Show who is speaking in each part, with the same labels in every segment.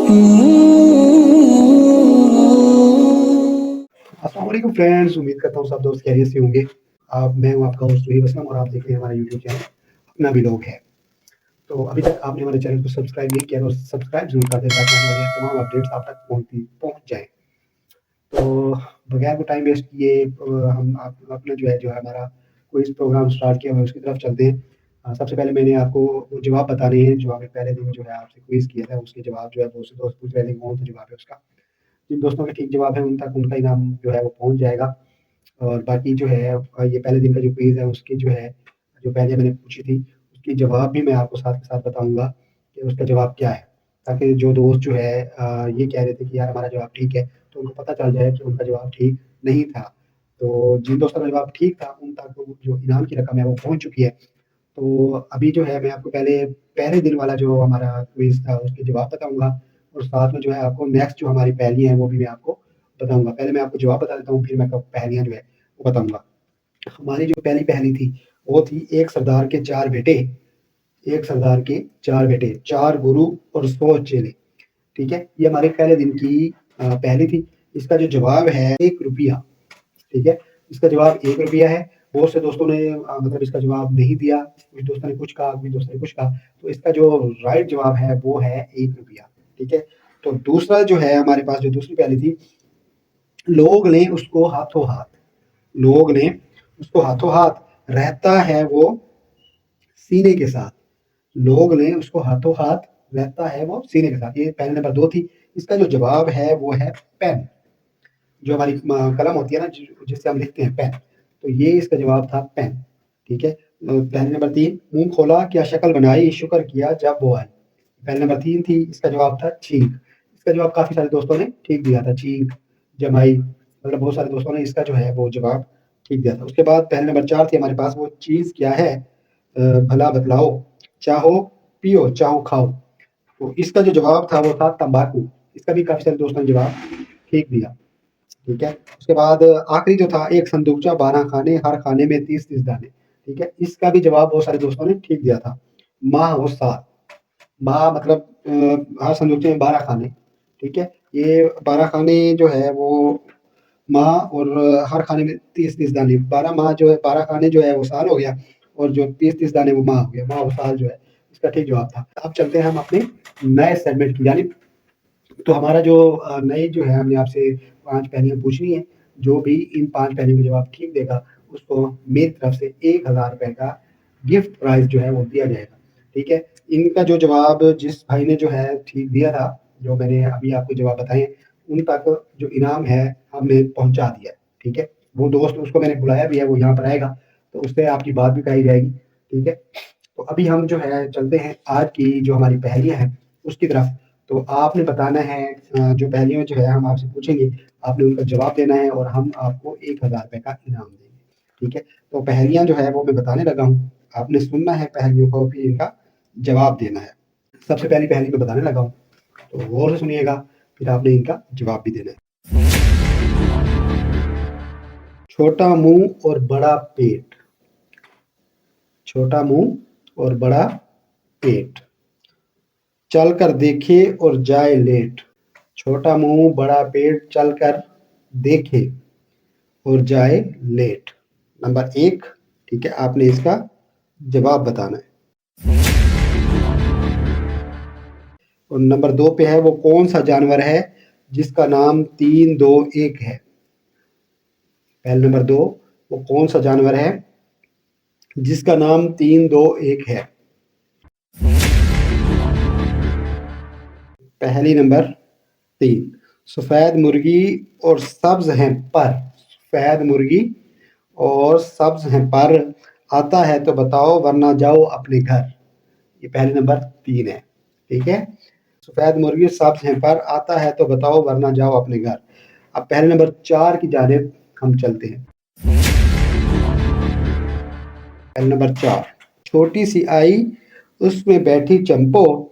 Speaker 1: अस्सलाम वालेकुम फ्रेंड्स, उम्मीद करता हूँ सब दोस्त खैरियत से होंगे। मैं हूँ आपका होस्ट वहीब असलम और आप देख रहे हैं हमारा यूट्यूब चैनल अपना भी लोग है। तो अभी तक आपने हमारे चैनल को सब्सक्राइब नहीं किया तो सब्सक्राइब जरूर कर दें ताकि हमारे तमाम अपडेट्स आप तक पहुँच जाएँ। तो बगैर कोई टाइम वेस्ट किए हम आप अपना जो है हमारा क्विज़ प्रोग्राम स्टार्ट किया हुआ है उसकी तरफ चलते हैं। सबसे पहले मैंने आपको वो जवाब बताने हैं जो हमें पहले दिन जो है आपसे क्विज़ किया था उसके जवाब जो है बहुत से दोस्त पूछ रहे थे कौन सा जवाब है उसका। जिन दोस्तों के ठीक जवाब है उन तक उनका इनाम जो है वो पहुँच जाएगा। और बाकी जो है ये पहले दिन का जो क्विज़ है उसकी जो है जो पहले मैंने पूछी थी उसकी जवाब भी मैं आपको साथ के साथ बताऊँगा कि उसका जवाब क्या है। ताकि जो दोस्त जो है ये कह रहे थे कि यार हमारा जवाब ठीक है, तो उनको पता चल जाए कि उनका जवाब ठीक नहीं था। तो जिन दोस्तों का जवाब ठीक था उन तक वो जो इनाम की रकम है वो पहुँच चुकी है। तो अभी जो है मैं आपको पहले दिन वाला जो हमारा क्विज़ था उसके जवाब बताऊँगा और साथ में जो है आपको नेक्स्ट जो हमारी पहेलियाँ हैं वो भी मैं आपको बताऊँगा। पहले मैं आपको जवाब बता देता हूँ, फिर मैं आपको पहेलियाँ जो है वो बताऊँगा। हमारी जो पहली पहेली थी वो थी एक सरदार के 4 बेटे, एक सरदार के 4 बेटे, 4 गुरु और 100 चेले। ठीक है? ये हमारे पहले दिन की पहेली थी। इसका जो जवाब है ₹1। ठीक है? इसका जवाब ₹1 है। बहुत से दोस्तों ने मतलब इसका जवाब नहीं दिया। कुछ दोस्तों ने कुछ कहा, कुछ दोस्तों ने कुछ कहा। तो इसका जो राइट जवाब है वो है ₹1। ठीक है? तो दूसरा जो है हमारे पास जो दूसरी पहेली थी, लोग लें उसको हाथों हाथ, लोग लें उसको हाथों हाथ, रहता है वो सीने के साथ। लोग लें उसको हाथों हाथ, रहता है वो सीने के साथ। ये पहले नंबर 2 थी। इसका जो जवाब है वो है पेन। जो हमारी कलम होती है ना जिससे हम लिखते हैं पेन, तो ये इसका जवाब था पेन। ठीक है? पहले नंबर 3, मुंह खोला क्या शक्ल बनाई शुक्र किया जब वो आई। पहले नंबर 3 थी, इसका जवाब था छींक। इसका जवाब काफ़ी सारे दोस्तों ने ठीक दिया था, छींक, जमाई, मतलब बहुत सारे दोस्तों ने इसका जो है वो जवाब ठीक दिया था। उसके बाद पहले नंबर 4 थी हमारे पास, वो चीज़ क्या है भला बतलाओ, चाहो पियो चाहो खाओ। तो इसका जो जवाब था वो था तंबाकू। इसका भी काफ़ी सारे दोस्तों ने जवाब ठीक दिया। ठीक है? उसके बाद आखिरी जो था, एक संदूकचा 12 खाने, हर खाने में 30-30 दाने। ठीक है? इसका भी जवाब बहुत सारे दोस्तों ने ठीक दिया था। माह और साल, माह मतलब हर संदूकचे में 12 खाने। ठीक है? ये 12 खाने जो है वो माह और हर खाने में 30-30 दाने। 12 माह जो है 12 खाने जो है वो साल हो गया और जो 30-30 दाने वो माह हो गया। माह और साल जो है इसका ठीक जवाब था। अब चलते हैं हम अपने नए सेगमेंट की जानिब। तो हमारा जो नई जो है हमने आपसे 5 पहेलियाँ पूछनी है। जो भी इन 5 पहेलियों के जवाब ठीक देगा उसको मेरी तरफ से ₹1000 का गिफ्ट प्राइज़ जो है वो दिया जाएगा। ठीक है? इनका जो जवाब जिस भाई ने जो है ठीक दिया था, जो मैंने अभी आपको जवाब बताए, उन तक जो इनाम है हमने पहुँचा दिया है। ठीक है? वो दोस्त उसको मैंने बुलाया भी है, वो यहाँ पर आएगा, तो उससे आपकी बात भी कही जाएगी। ठीक है? तो अभी हम जो है चलते हैं आज की जो हमारी पहेलियाँ हैं उसकी तरफ। तो आपने बताना है जो पहेलियाँ जो है हम आपसे पूछेंगे, आपने उनका जवाब देना है और हम आपको ₹1000 का इनाम देंगे। ठीक है? तो पहेलियाँ जो है वो मैं बताने लगा हूँ, आपने सुनना है पहेलियों को, फिर इनका जवाब देना है। सबसे पहली पहेली मैं बताने लगा हूँ, तो गौर से सुनिएगा, फिर आपने इनका जवाब भी देना है। छोटा मुँह और बड़ा पेट, छोटा मुँह और बड़ा पेट, चल कर देखे और जाए लेट। छोटा मुँह बड़ा पेट चल कर देखे और जाए लेट। नंबर 1, ठीक है? आपने इसका जवाब बताना है। और नंबर 2 पे है, वो कौन सा जानवर है जिसका नाम 3 2 1 है। पहले नंबर 2, वो कौन सा जानवर है जिसका नाम 3 2 1 है। पहली नंबर 3, सफ़ेद मुर्गी और सब्ज हैं पर, सफ़ेद मुर्गी और सब्ज हैं पर, आता है तो बताओ वरना जाओ अपने घर। ये पहली नंबर 3 है। ठीक है? सफ़ेद मुर्गी सब्ज हैं पर, आता है तो बताओ वरना जाओ अपने घर। अब पहले नंबर 4 की जानिब हम चलते हैं। पहले नंबर 4, छोटी सी आई उसमें बैठी चंपो,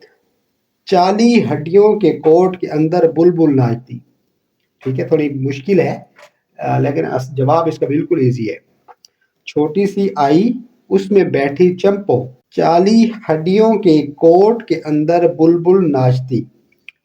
Speaker 1: 40 हड्डियों के कोट के अंदर बुलबुल नाचती। ठीक है? थोड़ी मुश्किल है लेकिन जवाब इसका बिल्कुल ईजी है। छोटी सी आई उसमें बैठी चंपो, 40 हड्डियों के कोट के अंदर बुलबुल नाचती।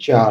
Speaker 1: 4۔